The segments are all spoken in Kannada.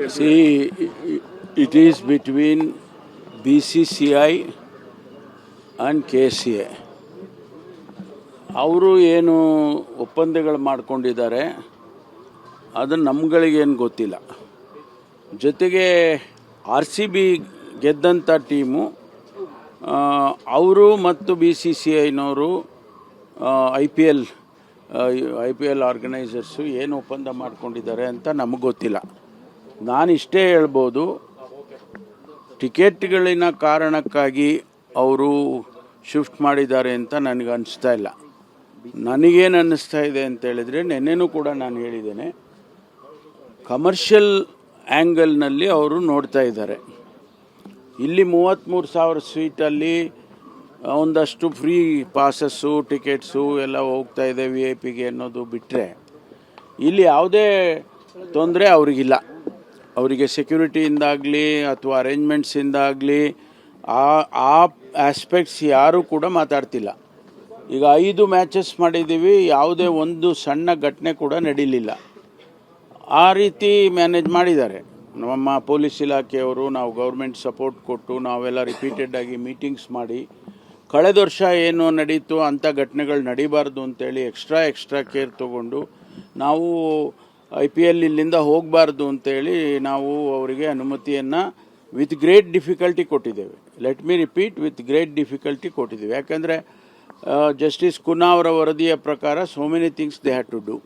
See, it is between BCCI and KCA. ಅವರು ಏನು ಒಪ್ಪಂದಗಳು ಮಾಡ್ಕೊಂಡಿದ್ದಾರೆ ಅದು ನಮ್ಗಳಿಗೇನು ಗೊತ್ತಿಲ್ಲ. ಜೊತೆಗೆ RCB ಗೆದ್ದಂಥ ಟೀಮು ಅವರು ಮತ್ತು BCCIನವರು ಐ ಪಿ ಎಲ್ ಆರ್ಗನೈಸರ್ಸು ಏನು ಒಪ್ಪಂದ ಮಾಡ್ಕೊಂಡಿದ್ದಾರೆ ಅಂತ ನಮಗೆ ಗೊತ್ತಿಲ್ಲ. ನಾನಿಷ್ಟೇ ಹೇಳ್ಬೋದು, ಟಿಕೆಟ್ಗಳಿನ ಕಾರಣಕ್ಕಾಗಿ ಅವರು ಶಿಫ್ಟ್ ಮಾಡಿದ್ದಾರೆ ಅಂತ ನನಗೆ ಅನಿಸ್ತಾ ಇಲ್ಲ. ನನಗೇನು ಅನ್ನಿಸ್ತಾ ಇದೆ ಅಂತ ಹೇಳಿದರೆ, ನೆನ್ನೆನೂ ಕೂಡ ನಾನು ಹೇಳಿದ್ದೇನೆ, ಕಮರ್ಷಿಯಲ್ ಆ್ಯಂಗಲ್ನಲ್ಲಿ ಅವರು ನೋಡ್ತಾ ಇದ್ದಾರೆ. ಇಲ್ಲಿ 33,000 ಸೀಟಲ್ಲಿ ಒಂದಷ್ಟು ಫ್ರೀ ಪಾಸಸ್ಸು ಟಿಕೆಟ್ಸು ಎಲ್ಲ ಹೋಗ್ತಾ ಇದೆ VIP ಅನ್ನೋದು ಬಿಟ್ಟರೆ, ಇಲ್ಲಿ ಯಾವುದೇ ತೊಂದರೆ ಅವರಿಗಿಲ್ಲ. ಅವರಿಗೆ ಸೆಕ್ಯೂರಿಟಿಯಿಂದಾಗಲಿ ಅಥವಾ ಅರೇಂಜ್ಮೆಂಟ್ಸಿಂದಾಗಲಿ ಆ ಆಸ್ಪೆಕ್ಟ್ಸ್ ಯಾರೂ ಕೂಡ ಮಾತಾಡ್ತಿಲ್ಲ. ಈಗ 5 ಮ್ಯಾಚಸ್ ಮಾಡಿದ್ದೀವಿ, ಯಾವುದೇ ಒಂದು ಸಣ್ಣ ಘಟನೆ ಕೂಡ ನಡೀಲಿಲ್ಲ. ಆ ರೀತಿ ಮ್ಯಾನೇಜ್ ಮಾಡಿದ್ದಾರೆ ನಮ್ಮ ಪೊಲೀಸ್ ಇಲಾಖೆಯವರು. ನಾವು ಗೌರ್ಮೆಂಟ್ ಸಪೋರ್ಟ್ ಕೊಟ್ಟು ನಾವೆಲ್ಲ ರಿಪೀಟೆಡಾಗಿ ಮೀಟಿಂಗ್ಸ್ ಮಾಡಿ, ಕಳೆದ ವರ್ಷ ಏನು ನಡೀತು ಅಂಥ ಘಟನೆಗಳು ನಡೀಬಾರ್ದು ಅಂತೇಳಿ ಎಕ್ಸ್ಟ್ರಾ ಕೇರ್ ತೊಗೊಂಡು ನಾವು IPL ಇಲ್ಲಿಂದ ಹೋಗಬಾರ್ದು ಅಂತೇಳಿ ನಾವು ಅವರಿಗೆ ಅನುಮತಿಯನ್ನು ವಿತ್ ಗ್ರೇಟ್ ಡಿಫಿಕಲ್ಟಿ ಕೊಟ್ಟಿದ್ದೇವೆ. Let me repeat, with great difficulty ಕೊಟ್ಟಿದ್ದೇವೆ. ಯಾಕಂದರೆ ಜಸ್ಟಿಸ್ ಕುನ್ನಾ ಅವರ ವರದಿಯ ಪ್ರಕಾರ so many things they had to do.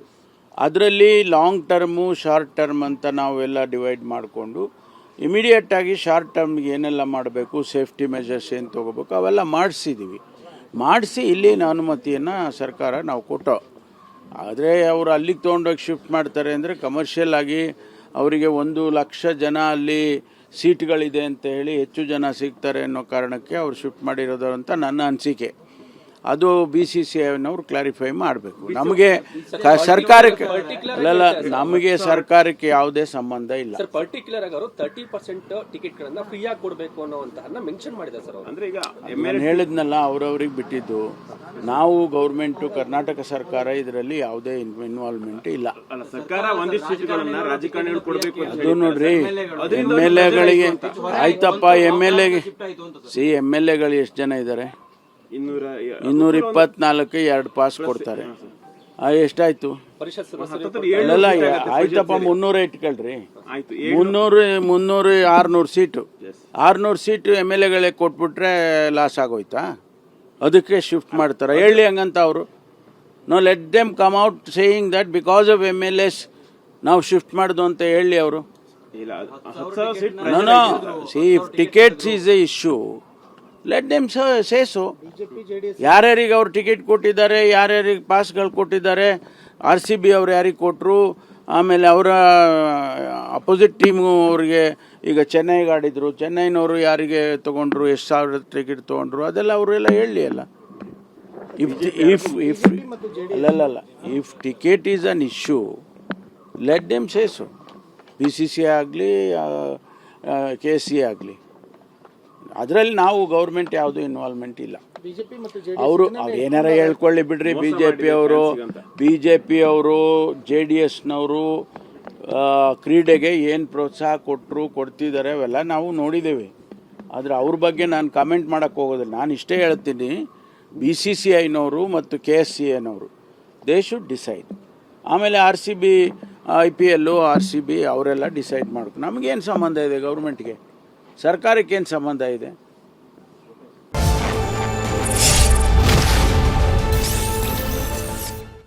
ಅದರಲ್ಲಿ ಲಾಂಗ್ ಟರ್ಮು ಶಾರ್ಟ್ ಟರ್ಮ್ ಅಂತ ನಾವೆಲ್ಲ ಡಿವೈಡ್ ಮಾಡಿಕೊಂಡು ಇಮಿಡಿಯೇಟಾಗಿ ಶಾರ್ಟ್ ಟರ್ಮ್ಗೆ ಏನೆಲ್ಲ ಮಾಡಬೇಕು, ಸೇಫ್ಟಿ ಮೆಜರ್ಸ್ ಏನು ತೊಗೋಬೇಕು ಅವೆಲ್ಲ ಮಾಡಿಸಿ ಇಲ್ಲಿನ ಅನುಮತಿಯನ್ನು ಸರ್ಕಾರ ನಾವು ಕೊಟ್ಟೋ. ಆದರೆ ಅವರು ಅಲ್ಲಿಗೆ ತೊಗೊಂಡೋಗಿ ಶಿಫ್ಟ್ ಮಾಡ್ತಾರೆ ಅಂದರೆ ಕಮರ್ಷಿಯಲ್ ಆಗಿ ಅವರಿಗೆ 1,00,000 ಜನ ಅಲ್ಲಿ ಸೀಟ್ಗಳಿದೆ ಅಂತ ಹೇಳಿ ಹೆಚ್ಚು ಜನ ಸಿಗ್ತಾರೆ ಅನ್ನೋ ಕಾರಣಕ್ಕೆ ಅವ್ರು ಶಿಫ್ಟ್ ಮಾಡಿರೋದು ಅಂತ ನನ್ನ ಅನಿಸಿಕೆ. ಅದು BCCIನವರು ಕ್ಲಾರಿಫೈ ಮಾಡಬೇಕು. ನಮಗೆ ಸರ್ಕಾರಕ್ಕೆ ನಮಗೆ ಸರ್ಕಾರಕ್ಕೆ ಯಾವುದೇ ಸಂಬಂಧ ಇಲ್ಲ. ಸರ್, ಪರ್ಟಿಕ್ಯುಲರ್ ಆಗಿ ಅವರು 30% ಟಿಕೆಟ್ಗಳನ್ನು ಫ್ರೀ ಆಗಿ ಕೊಡಬೇಕು ಅನ್ನೋವಂತಹನ್ನ ಮೆನ್ಷನ್ ಮಾಡಿದ್ದಾರೆ ಸರ್. ಅಂದ್ರೆ ಈಗ ನಾನು ಹೇಳಿದ್ನಲ್ಲ, ಅವ್ರವ್ರಿಗೆ ಬಿಟ್ಟಿದ್ದು. ನಾವು ಗೌರ್ಮೆಂಟು, ಕರ್ನಾಟಕ ಸರ್ಕಾರ ಇದರಲ್ಲಿ ಯಾವುದೇ ಇನ್ವಾಲ್ವ್ಮೆಂಟ್ ಇಲ್ಲ. ಅದು ನೋಡ್ರಿ, MLAಗಳಿಗೆ ಆಯ್ತಪ್ಪ, MLAಗಳು ಎಷ್ಟು ಜನ ಇದ್ದಾರೆ? 224 2 ಪಾಸ್ ಕೊಡ್ತಾರೆ. ಎಷ್ಟಾಯ್ತು? ಅಲ್ಲ ಆಯ್ತಪ್ಪ, 300 ಇಟ್ಕೊಳ್ರಿ. 600 ಸೀಟು 600 ಸೀಟು MLAಗಳೇ ಕೊಟ್ಬಿಟ್ರೆ ಲಾಸ್ ಆಗೋಯ್ತಾ? ಅದಕ್ಕೆ ಶಿಫ್ಟ್ ಮಾಡ್ತಾರೆ. ಹೇಳಿ ಹಂಗಂತ ಅವರು. No, let them come out saying that because of MLAs ನಾವು ಶಿಫ್ಟ್ ಮಾಡ್ದು ಅಂತ ಹೇಳಿ ಅವರು. No, see if tickets is a issue, let them say so. ಯಾರ್ಯಾರಿಗೆ ಅವ್ರು ಟಿಕೆಟ್ ಕೊಟ್ಟಿದ್ದಾರೆ, ಯಾರ್ಯಾರಿಗೆ ಪಾಸ್ಗಳು ಕೊಟ್ಟಿದ್ದಾರೆ, RCB ಅವ್ರು ಯಾರಿಗೆ ಕೊಟ್ಟರು, ಆಮೇಲೆ ಅವರ ಅಪೋಸಿಟ್ ಟೀಮು ಅವ್ರಿಗೆ ಈಗ ಚೆನ್ನೈಗೆ ಆಡಿದರು, ಚೆನ್ನೈನವರು ಯಾರಿಗೆ ತೊಗೊಂಡ್ರು, ಎಷ್ಟು ಸಾವಿರ ಟಿಕೆಟ್ ತೊಗೊಂಡ್ರು, ಅದೆಲ್ಲ ಅವರೆಲ್ಲ ಹೇಳಿ ಅಲ್ಲ. If ticket is an issue, let them say so. BCCI ಆಗಲಿ KCA ಆಗಲಿ, ಅದರಲ್ಲಿ ನಾವು ಗೌರ್ಮೆಂಟ್ ಯಾವುದೂ ಇನ್ವಾಲ್ವ್ಮೆಂಟ್ ಇಲ್ಲ. ಅವರು ಏನಾರ ಹೇಳ್ಕೊಳ್ಳಿ ಬಿಡ್ರಿ. BJP ಅವರು JDSನವರು ಕ್ರೀಡೆಗೆ ಏನು ಪ್ರೋತ್ಸಾಹ ಕೊಡ್ತಿದ್ದಾರೆ ಅವೆಲ್ಲ ನಾವು ನೋಡಿದ್ದೇವೆ. ಆದರೆ ಅವ್ರ ಬಗ್ಗೆ ನಾನು ಕಾಮೆಂಟ್ ಮಾಡೋಕ್ಕೆ ಹೋಗೋದಿಲ್ಲ. ನಾನು ಇಷ್ಟೇ ಹೇಳ್ತೀನಿ, BCCIನವರು ಮತ್ತು KCAನವರು ದೇ ಶುಡ್ ಡಿಸೈಡ್. ಆಮೇಲೆ RCB IPL RCB ಅವರೆಲ್ಲ ಡಿಸೈಡ್ ಮಾಡ್ಕೊ. ನಮಗೇನು ಸಂಬಂಧ ಇದೆ? ಗೌರ್ಮೆಂಟ್ಗೆ ಸರ್ಕಾರಕ್ಕೆ ಏನು ಸಂಬಂಧ ಇದೆ?